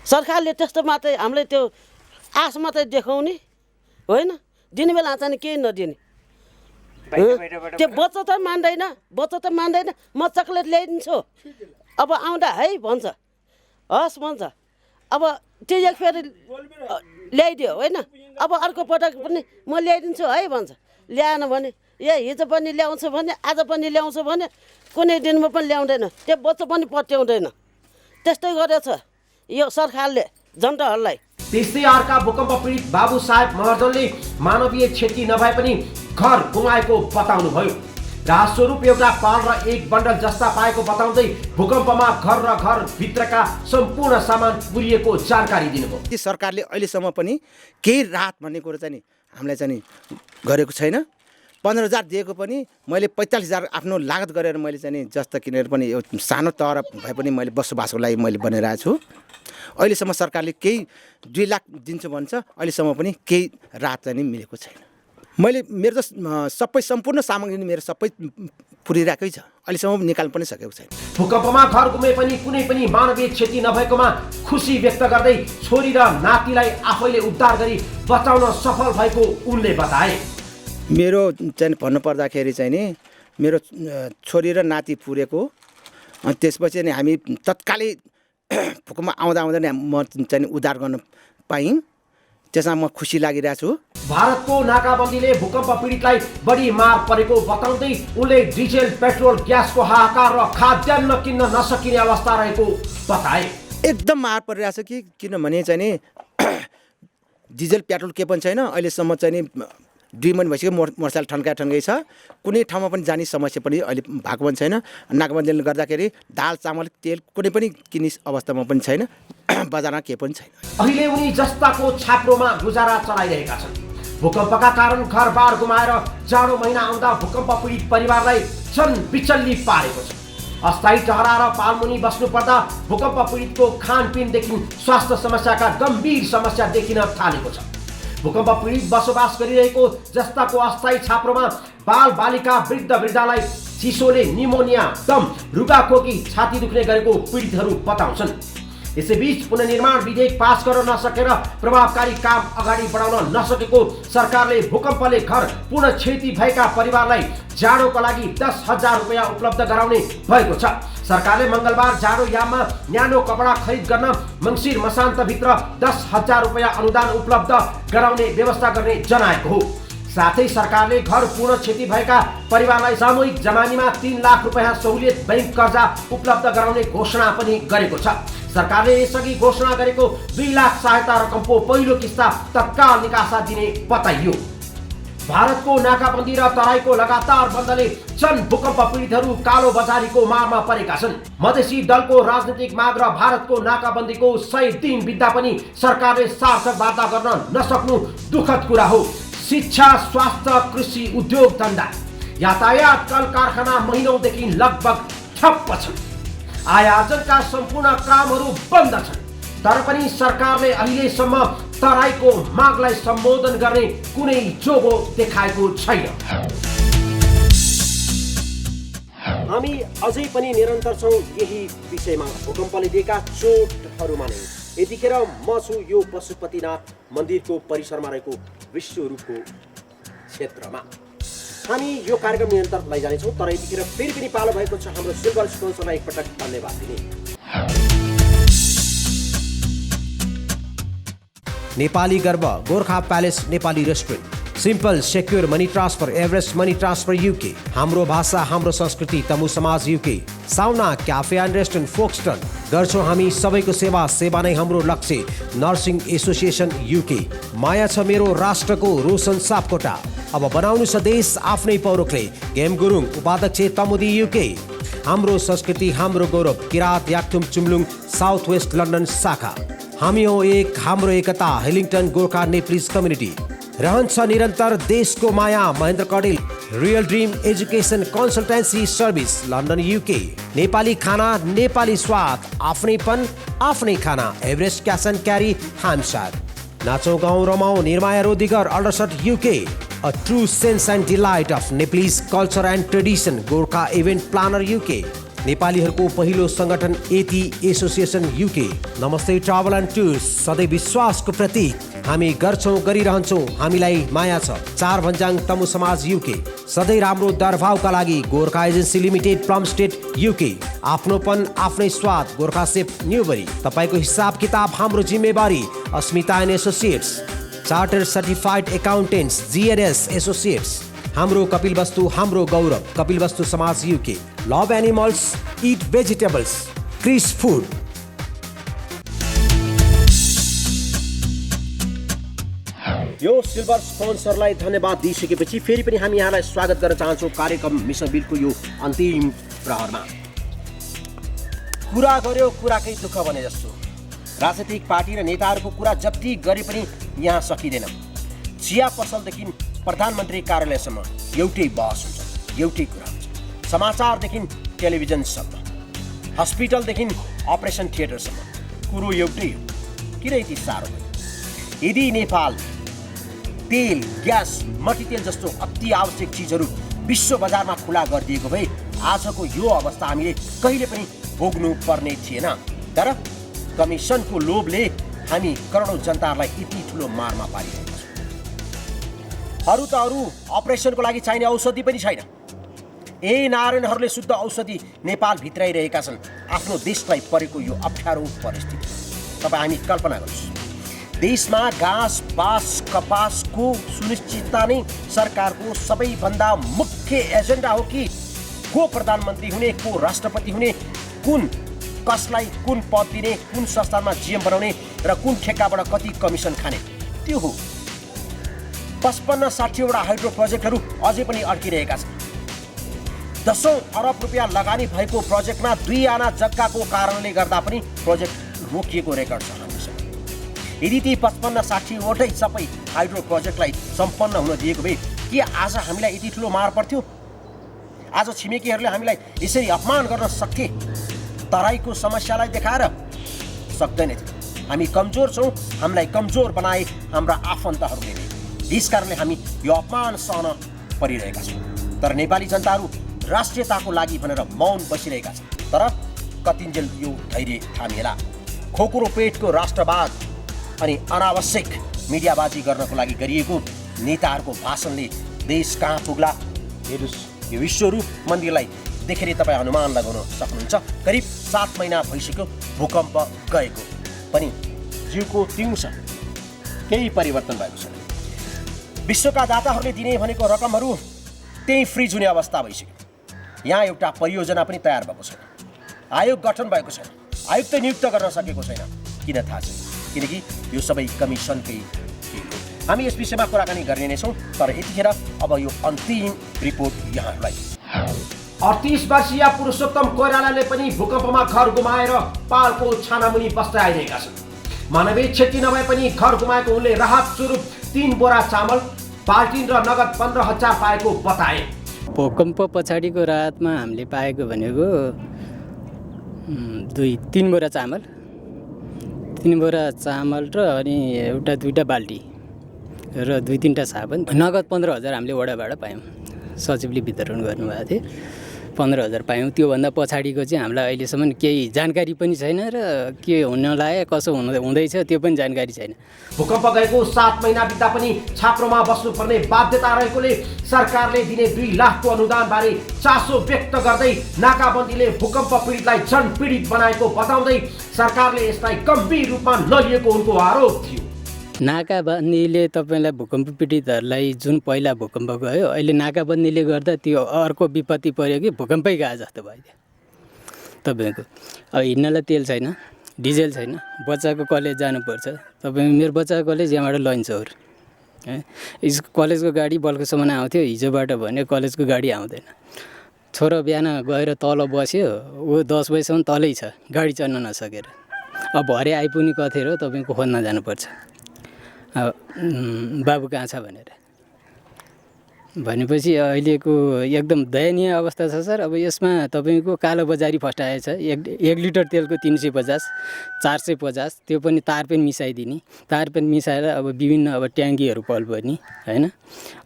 सरकारले त्यस्तो मात्रै हामीलाई त्यो आश मात्रै देखाउने होइन, दिने बेला चाहिँ केही नदिने। त्यो बच्चा त मान्दैन। म चक्लेट ल्याइदिन्छु, अब आउँदा है भन्छ, हस् भन्छ। अब त्यो एक फेरि ल्याइदियो होइन, अब अर्को पटक पनि म ल्याइदिन्छु है भन्छ। ल्याएन भने हिजो पनि ल्याउँछु भने आज पनि ल्याउँछु भने कुनै दिनमा पनि ल्याउँदैन। त्यो बच्चा पनि पत्याउँदैन। त्यस्तै गरेछ यो सरकारले जनताहरूलाई। त्यस्तै अर्का भूकम्प पीडित बाबु साहेब महर्जनले मानवीय क्षति नभए पनि घर गुमाएको बताउनु भयो। राहत स्वरूप एउटा पाल र एक बन्डल जस्ता पाएको बताउँदै भूकम्पमा घर भित्रका सम्पूर्ण सामान पुरिएको जानकारी दिनुभयो। सरकारले अहिलेसम्म पनि केही राहत भन्ने कुरो चाहिँ नि हामीलाई चाहिँ नि गरेको छैन। 15,000 दिएको पनि मैले 45,000 आफ्नो लागत गरेर मैले चाहिँ नि जस्तो किनेर पनि यो सानो तहर भए पनि मैले बसोबासको लागि मैले बनाइरहेको छु। अहिलेसम्म सरकारले केही 2 लाख दिन्छ भन्छ, अहिलेसम्म पनि केही राहत चाहिँ नि मिलेको छैन। मैले मेरो त सबै सम्पूर्ण सामग्री मेरो सबै पुरिरहेकै छ, अहिलेसम्म निकाल्नु पनि सकेको छैन। भूकम्पमा घर गुमे पनि कुनै पनि मानवीय क्षति नभएकोमा खुसी व्यक्त गर्दै छोरी र नातिलाई आफैले उद्धार गरी बचाउन सफल भएको उनले बताए। मेरो चाहिँ भन्नुपर्दाखेरि चाहिँ नि मेरो छोरी र नाति पुरेको, अनि त्यसपछि नि हामी तत्कालै भूकम्प आउँदा नै म चाहिँ उद्धार गर्न पायौँ। त्यसमा म खुसी लागिरहेको छु। भारतको नाकाबन्दीले भूकम्प पीडितलाई बढी मार परेको बताउँदै उनले डिजेल पेट्रोल ग्यासको हाहाकार र खाद्यान्न किन्न नसकिने अवस्था रहेको बताए। एकदम मार परिरहेछ कि किनभने चाहिँ नि डिजेल पेट्रोल के पनि छैन। अहिलेसम्म चाहिँ नि 2 महिना भइसक्यो मोटरसाइकल ठन्काइ छ। कुनै ठाउँमा पनि जाने समस्या पनि अहिले भएको पनि छैन। नाकाबन्दीले गर्दाखेरि दाल चामल तेल कुनै पनि किन्ने अवस्थामा पनि छैन, बजारमा केही पनि छैन। अहिले उनी जस्ताको छाप्रोमा गुजारा चलाइरहेका छन्। भूकम्पका कारण घरबार गुमाएर जाडो महिना आउँदा भूकम्प पीडित परिवारलाई झन् बिचल्ली पारेको छ। अस्थायी टहरा र पालमुनि बस्नुपर्दा भूकम्प पीडितको खानपिनदेखि स्वास्थ्य समस्याका गम्भीर समस्या देखिन थालेको छ। भूकम्प पीडित बसोबास गरिरहेको जस्ताको अस्थायी छाप्रोमा बाल बालिका वृद्ध वृद्धालाई चिसोले निमोनिया, दम, रुगाखोकी, छाती दुख्ने गरेको पीडितहरू बताउँछन्। यसैबीच पुनर्निर्माण विधेयक पास गर्न नसकेर प्रभावकारी काम अगाडि बढाउन नसकेको सरकारले भूकम्पले घर पूर्ण क्षति भएका परिवारलाई जाडोका लागि 10,000 रुपैयाँ उपलब्ध गराउने भएको छ। सरकारले मंगलबार जाडो याममा न्यानो कपडा खरिद गर्न मङ्सिर मसान्तभित्र 10,000 रुपैयाँ अनुदान उपलब्ध गराउने व्यवस्था गर्ने जनाएको हो। साथै सरकारले घर पूर्ण क्षति भएका परिवारलाई सामूहिक जमानीमा 3 लाख रुपैयाँ सहुलियत बैंक कर्जा उपलब्ध गराउने घोषणा पनि गरेको छ। सरकारले यसअघि घोषणा गरेको 2 लाख सहायता रकमको पहिलो किस्ता तत्काल निकासा दिने बताइयो। भारतको नाकाबन्दी र तराईको लगातार बन्दले जन भूकम्प पीडितहरू कालो बजारीको मारमा परेका छन्। मधेसी दलको राजनीतिक माग र भारतको नाकाबन्दीको 100 दिन बित्दा पनि सरकारले सार्थक वार्ता गर्न नसक्नु दुःखद कुरा हो। शिक्षा, स्वास्थ्य, कृषि, उद्योग धन्दा, यातायात, कल कारखाना महिनौदेखि लगभग ठप्प छन्। आयोजनका सम्पूर्ण कामहरू बन्द छन्। तर पनि सरकारले अहिलेसम्म तराईको मागलाई सम्बोधन गर्ने कुनै जोगो देखाएको छैन। हामी अझै पनि निरन्तर छौँ यही विषयमा, भूकम्पले दिएका चोटहरूमा नै। यतिखेर म छु यो पशुपतिनाथ मन्दिरको परिसरमा रहेको विश्वरूपको क्षेत्रमा। हामी यो कार्यक्रम निरन्तर लैजानेछौँ, तर यतिखेर फेरि पनि पालो भएको छ हाम्रो सिल्भर स्पोन्सरलाई एकपटक धन्यवाद दिने। नेपाली गर्व Gorkha palace Nepali restaurant, simple secure money transfer Everest money transfer UK, हाम्रो भाषा हाम्रो संस्कृति तमु समाज युके, साउना क्याफे एन्ड रेस्टुरेन्ट फोक्सटन, गर्छौँ हामी सबैको सेवा, सेवा नै हाम्रो लक्ष्य, नर्सिङ एसोसिएसन युके, माया छ मेरो राष्ट्रको रोशन सापकोटा, अब बनाउनु छ देश आफ्नै पौरखले, गेम गुरुङ उपाध्यक्ष तमुदी युके, हाम्रो संस्कृति हाम्रो गौरव, Kirat Yakthum Chumlung south west London शाखा, हामी हो एक हाम्रो एकता, हेलिङटन गोर्खा नेप्लिज कम्युनिटी, रहन्छ निरन्तर देशको माया, Mahendra Kadel real dream education consultancy service London UK, Nepali खाना नेपाली स्वाद, आफ्नैपन आफ्नै खाना, एभरेस्ट क्यास एन्ड क्यारी हामसार, नाचौँ गाउँ रमाउँ निर्माया रोधिगर Aldershot UK, a true sense and delight of Nepalese culture and tradition, Gorkha event planner UK, नेपालीहरूको पहिलो संगठन AT association UK, Namaste travel and tours सधैँ विश्वासको प्रतीक, हामी गर्छौँ गरिरहन्छौँ हामीलाई माया छ, 4 भन्जाङ तमु समाज युके, सधैँ राम्रो दरभावका लागि Gorkha agency limited Plumstead UK, आफ्नोपन आफ्नै स्वाद गोर्खा सेफ न्युबरी, तपाईँको हिसाब किताब हाम्रो जिम्मेवारी, Asmita and associates, chartered certified accountants GNS associates, हाम्रो कपिल वस्तु हाम्रो गौरव Kapilvastu Samaj UK, love animals eat vegetables Chris food. यो सिल्भर स्पोन्सरलाई धन्यवाद दिइसकेपछि फेरि पनि हामी यहाँलाई स्वागत गर्न चाहन्छौँ कार्यक्रम मिसन बिलको यो अन्तिम प्रहरमा। कुरा गर्यो कुराकै दुःख भने जस्तो, राजनीतिक पार्टी र नेताहरूको कुरा जति गरे पनि यहाँ सकिँदैन। चिया पसलदेखि प्रधानमन्त्री कार्यालयसम्म एउटै बहस हुन्छ, एउटै कुरा हुन्छ, समाचारदेखि टेलिभिजनसम्म, हस्पिटलदेखि अपरेसन थिएटरसम्म कुरो एउटै हो। किन यति साह्रो भयो? यदि नेपाल तेल ग्यास मट्टीतेल जस्तो अति आवश्यक चिजहरू विश्व बजारमा खुला गरिदिएको भए आजको यो अवस्था हामीले कहिले पनि भोग्नु पर्ने थिएन। तर कमिसनको लोभले हामी करोडौँ जनताहरूलाई यति ठुलो मारमा पारिरहेका छौँ। अरू त अरू अपरेसनको लागि चाहिने औषधि पनि छैन। नारायणहरूले शुद्ध औषधि नेपाल भित्राइरहेका छन् आफ्नो देशलाई परेको यो अप्ठ्यारो परिस्थिति। तपाईँ हामी कल्पना गर्नुहोस्, देशमा घाँस बाँस कपासको सुनिश्चितता नै सरकारको सबैभन्दा मुख्य एजेन्डा हो कि को प्रधानमन्त्री हुने, को राष्ट्रपति हुने, कुन कसलाई कुन पद दिने, कुन संस्थानमा जिएम बनाउने र कुन ठेक्काबाट कति कमिसन खाने, त्यो हो। 55-60वटा हाइड्रो प्रोजेक्टहरू अझै पनि अड्किरहेका छन्। 10 अरब रुपियाँ लगानी भएको प्रोजेक्टमा 2 आना जग्गाको कारणले गर्दा पनि प्रोजेक्ट रोकिएको रेकर्ड छ हामीसँग। यदि ती 55-60वटै सबै हाइड्रो प्रोजेक्टलाई सम्पन्न हुन दिएको भए के आज हामीलाई यति ठुलो मार पर्थ्यो? आज छिमेकीहरूले हामीलाई यसरी अपमान गर्न सक्थे? तराईको समस्यालाई देखाएर सक्दैन थियो। हामी कमजोर छौँ, हामीलाई कमजोर बनाए हाम्रा आफन्तहरूले नै। यसकारणले हामी यो अपमान सहन परिरहेका छौँ। तर नेपाली जनताहरू राष्ट्रियताको लागि भनेर मौन बसिरहेका छन्। तर कतिन्जेल यो धैर्य थामिएला। खोकुरो पेटको राष्ट्रवाद अनि अनावश्यक मिडियाबाजी गर्नको लागि गरिएको नेताहरूको भाषणले देश कहाँ पुग्ला। हेर्नुहोस्, यो विश्वरूप मन्दिरलाई देखेर तपाईँ अनुमान लगाउन सक्नुहुन्छ। करिब 7 महिना भइसक्यो भूकम्प गएको पनि जिउको तिउँ छ, केही परिवर्तन भएको छैन। विश्वका दाताहरूले दिने भनेको रकमहरू त्यही फ्रिज हुने अवस्था भइसक्यो। यहाँ एउटा परियोजना पनि तयार भएको छैन, आयोग गठन भएको छैन, आयुक्त नियुक्त गर्न सकेको छैन। किन थाहा छैन? किनकि यो सबै कमिसनकै खेल हो। हामी यस विषयमा कुराकानी गर्ने नै छौँ, तर यतिखेर अब यो अन्तिम रिपोर्ट यहाँहरूलाई। 38 वर्षीय पुरुषोत्तम कोइरालाले पनि भूकम्पमा घर गुमाएर पालको छानामुनि बस्दै आइरहेका छन्। मानवीय क्षति नभए पनि घर गुमाएको उनले राहत स्वरूप 3 बोरा चामल, बाल्टिन र नगद 15,000 पाएको बताए। भूकम्प पछाडिको राहतमा हामीले पाएको भनेको 3 बोरा चामल, 3 बोरा चामल र अनि एउटा 2टा बाल्टी र 2-3टा साबुन। नगद 15,000 हामीले वडाबाट पायौँ। सचिवले वितरण गर्नुभएको थियो, 15,000 पायौँ। त्योभन्दा पछाडिको चाहिँ हामीलाई अहिलेसम्म केही जानकारी पनि छैन र के हुन लाग्यो कसो हुँदैछ त्यो पनि जानकारी छैन। भूकम्प गएको 7 महिना बित्दा पनि छाप्रोमा बस्नुपर्ने बाध्यता रहेकोले सरकारले दिने 2 लाखको अनुदानबारे चासो व्यक्त गर्दै नाकाबन्दीले भूकम्प पीडितलाई झन पीडित बनाएको बताउँदै सरकारले यसलाई गम्भीर रूपमा नलिएको उनको आरोप थियो। नाकाबन्दीले तपाईँलाई भूकम्प पीडितहरूलाई जुन पहिला भूकम्प गयो, अहिले नाकाबन्दीले गर्दा त्यो अर्को विपत्ति पर्यो कि भूकम्पै गयो जस्तो भयो। तपाईँको अब हिँड्नलाई तेल छैन, डिजेल छैन, बच्चाको कलेज जानुपर्छ। तपाईँ मेरो बच्चाको कलेज यहाँबाट लन्चौर कलेजको गाडी बल्कुसम्म आउँथ्यो, हिजोबाट भने कलेजको गाडी आउँदैन। छोरो बिहान गएर तल बस्यो, ऊ 10 बजीसम्म तलै छ, गाडी चढ्न नसकेर। अब भरे आइपुग्ने कथेर हो, तपाईँको खोज्न जानुपर्छ बाबु कहाँ छ भनेर। भनेपछि अहिलेको एकदम दयनीय अवस्था छ सर। अब यसमा तपाईँको कालोबजारी फस्टाएछ। 1 लिटर तेलको 350, 450, त्यो पनि तार पनि मिसाइदिने। तार पनि मिसाएर अब विभिन्न अब ट्याङ्कीहरू पल्पर्ने होइन।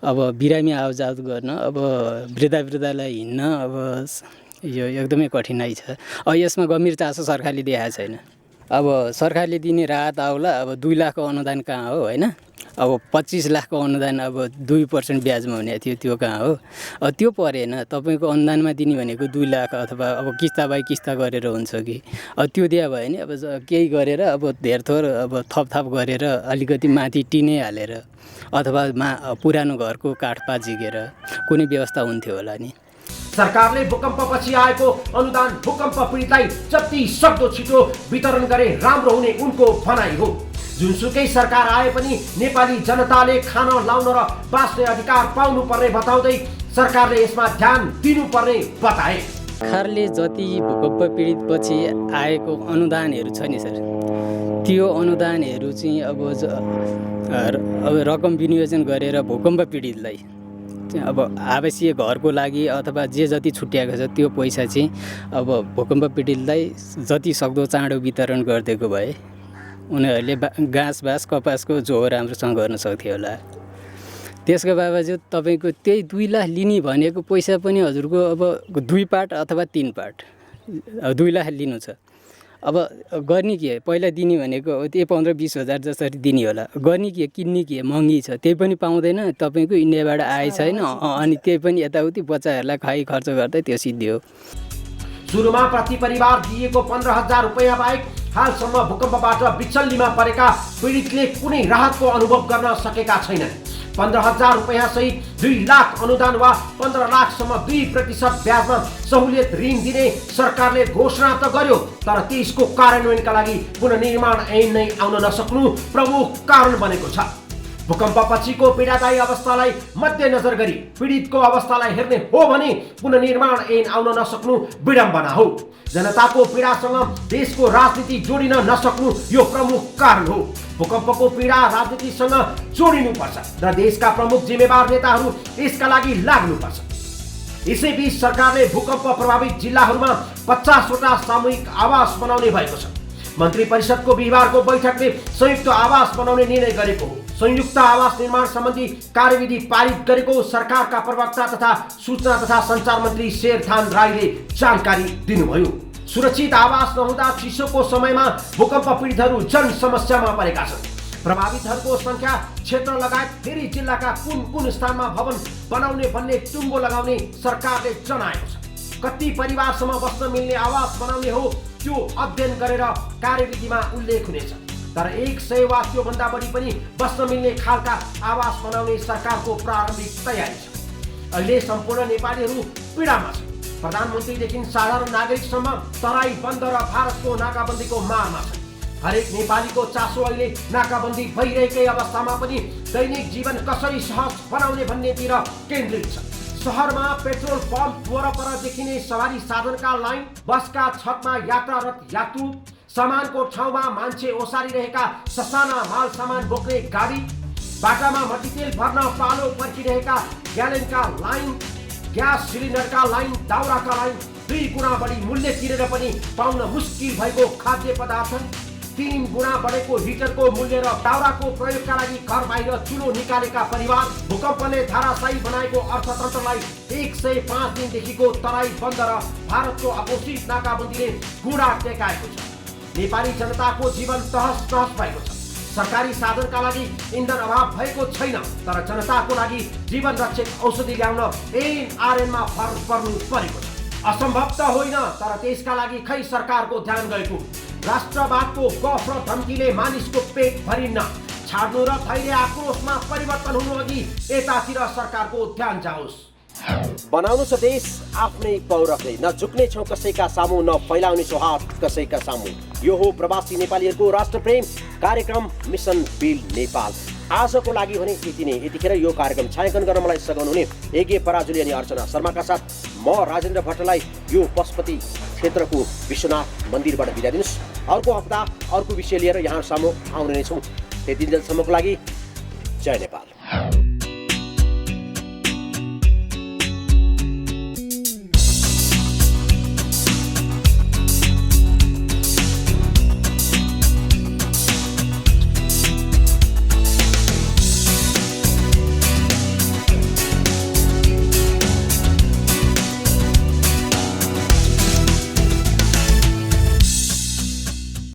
अब बिरामी आवजाव गर्न, अब वृद्धालाई हिँड्न अब यो एकदमै कठिनाइ छ। अब यसमा गम्भीर चासो सरकारले देखाएको छैन। अब सरकारले दिने राहत आउला, अब 2 लाखको अनुदान कहाँ हो होइन। अब 25 लाखको अनुदान अब 2% ब्याजमा हुने थियो, त्यो कहाँ हो। अब त्यो परेन। तपाईँको अनुदानमा दिने भनेको 2 लाख अथवा अब किस्ता बाई किस्ता गरेर हुन्छ कि। अब त्यो दिया भयो भने अब केही गरेर अब धेरथोर अब थपथाप गरेर अलिकति माथि टिनै हालेर अथवा पुरानो घरको काठपात झिकेर कुनै व्यवस्था हुन्थ्यो होला नि। सरकारले भूकम्पपछि आएको अनुदान भूकम्प पीडितलाई जति सक्दो छिटो वितरण गरे राम्रो हुने उनको भनाइ हो। जुनसुकै सरकार आए पनि नेपाली जनताले खान लाउन र बाँच्ने अधिकार पाउनुपर्ने बताउँदै सरकारले यसमा ध्यान दिनुपर्ने बताए। सरकारले जति भूकम्प पीडितपछि आएको अनुदानहरू छ नि सर, त्यो अनुदानहरू चाहिँ अब रकम विनियोजन गरेर भूकम्प पीडितलाई अब आवश्यक घरको लागि अथवा जे जति छुट्याएको छ त्यो पैसा चाहिँ अब भूकम्प पीडितलाई जति सक्दो चाँडो वितरण गरिदिएको भए उनीहरूले घाँस कपासको जो राम्रोसँग गर्न सक्थ्यो होला। त्यसको बावजुद तपाईँको त्यही 2 लाख लिने भनेको पैसा पनि हजुरको अब 2 पार्ट अथवा 3 पार्ट 2 लाख लिनु छ। अब गर्ने के पहिला दिने भनेको त्यही 15-20 हजार जसरी दिने होला। गर्ने के, किन्ने के, महँगी छ, त्यही पनि पाउँदैन। तपाईँको इन्डियाबाट आए छैन, अनि त्यही पनि यताउति बच्चाहरूलाई खाइ खर्च गर्दै त्यो सिद्धियो। सुरुमा प्रति परिवार दिएको 15,000 रुपैयाँ बाहेक हालसम्म भूकम्पबाट बिचल्लीमा परेका पीडितले कुनै राहतको अनुभव गर्न सकेका छैनन्। 15,000 रुपैयाँ सहित 2 लाख अनुदान वा 15 लाखसम्म 2% ब्याजमा सहुलियत ऋण दिने सरकारले घोषणा त गर्यो, तर त्यसको कार्यान्वयनका लागि पुनर्निर्माण ऐन नै आउन नसक्नु प्रमुख कारण बनेको छ। भूकम्पपछिको पीडादायी अवस्थालाई मध्यनजर गरी पीडितको अवस्थालाई हेर्ने हो भने पुनर्निर्माण ऐन आउन नसक्नु विडम्बना हो। जनताको पीडासँग देशको राजनीति जोडिन नसक्नु यो प्रमुख कारण हो। भूकम्पको पीडा राजनीतिसँग जोडिनुपर्छ र देशका प्रमुख जिम्मेवार नेताहरू यसका लागि लाग्नुपर्छ। यसैबीच सरकारले भूकम्प प्रभावित जिल्लाहरूमा 50वटा सामूहिक आवास बनाउने भएको छ। मन्त्री परिषदको बिहिबारको बैठकले संयुक्त आवास बनाउने निर्णय गरेको हो। संयुक्त आवास निर्माण सम्बन्धी कार्यविधि पारित गरेको सरकारका प्रवक्ता तथा सूचना तथा सञ्चार मन्त्री शेरथान राईले जानकारी दिनुभयो। सुरक्षित आवास नहुँदा चिसोको समयमा भूकम्प पीडितहरू जन समस्यामा परेका छन्। प्रभावितहरूको संख्या क्षेत्र लगायत फेरि जिल्लाका कुन कुन स्थानमा भवन बनाउने भन्ने टुङ्गो लगाउने सरकारले जनाएको छ। कति परिवारसम्म बस्न मिल्ने आवास बनाउने हो त्यो अध्ययन गरेर कार्यविधिमा उल्लेख हुनेछ। तर 100 वा त्योभन्दा बढी पनि बस्न मिल्ने खालका आवास बनाउने सरकारको प्रारम्भिक तयारी छ। अहिले सम्पूर्ण नेपालीहरू पीडामा छन्। प्रधानमन्त्रीदेखि साधारण नागरिकसम्म तराई बन्द र भारतको नाकाबन्दीको मारमा छन्। हरेक नेपालीको चासो अहिले नाकाबन्दी भइरहेकै अवस्थामा पनि दैनिक जीवन कसरी सहज बनाउने भन्नेतिर केन्द्रित छ। शहरमा पेट्रोल पम्प वरपर देखिने सवारी साधनका लाइन, बसका छतमा यात्रारत यात्रु, सामानको ठाउँमा मान्छे ओसारिरहेका ससाना माल सामान बोक्ने गाडी, बाटामा मट्टीतेल भर्न पालो पर्खिरहेका ग्यालेनका लाइन, ग्यास सिलिन्डरका लाइन, दाउराका लाइन, 2 गुणा बढी मूल्य तिरेर पनि पाउन मुस्किल भएको खाद्य पदार्थ, 3 गुणा बढेको हिटरको मूल्य र दाउराको प्रयोगका लागि घर बाहिर चुलो निकालेका परिवार, भूकम्पले धाराशायी बनाएको अर्थतन्त्रलाई 105 दिनदेखिको तराई बन्द र भारतको अघोषित नाकाबन्दीले गुडा टेकाएको छ। नेपाली जनताको जीवन तहस नहस भएको छ। सरकारी साधनका लागि इन्धन अभाव भएको छैन, तर जनताको लागि जीवन रक्षक औषधि ल्याउन एनआरएनमा फरक पर्नु परेको छ। असम्भव त होइन, तर त्यसका लागि खै सरकारको ध्यान गएको। राष्ट्रवादको गफ र धम्कीले मानिसको पेट भरिन्न। छाड्नु र धैर्य आक्रोशमा परिवर्तन हुनु अघि यतातिर सरकारको ध्यान जाओस्। बनाउनु छ देश आफ्नै पौरखले, न झुक्ने छौँ कसैका सामु, न फैलाउने छौँ हात कसैका सामु। यो हो प्रवासी नेपालीहरूको राष्ट्रप्रेम कार्यक्रम मिसन बिल नेपाल। आजको लागि भने यति नै। यतिखेर यो कार्यक्रम छायाङ्कन गर्न मलाई सघाउनु हुने एगे पराजुली अनि अर्चना शर्माका साथ म राजेन्द्र भट्टलाई यो पशुपति क्षेत्रको विश्वनाथ मन्दिरबाट बिदा दिनुहोस्। अर्को हप्ता अर्को विषय लिएर यहाँ सामु आउने नै छौँ। त्यति दिनसम्मको लागि जय नेपाल।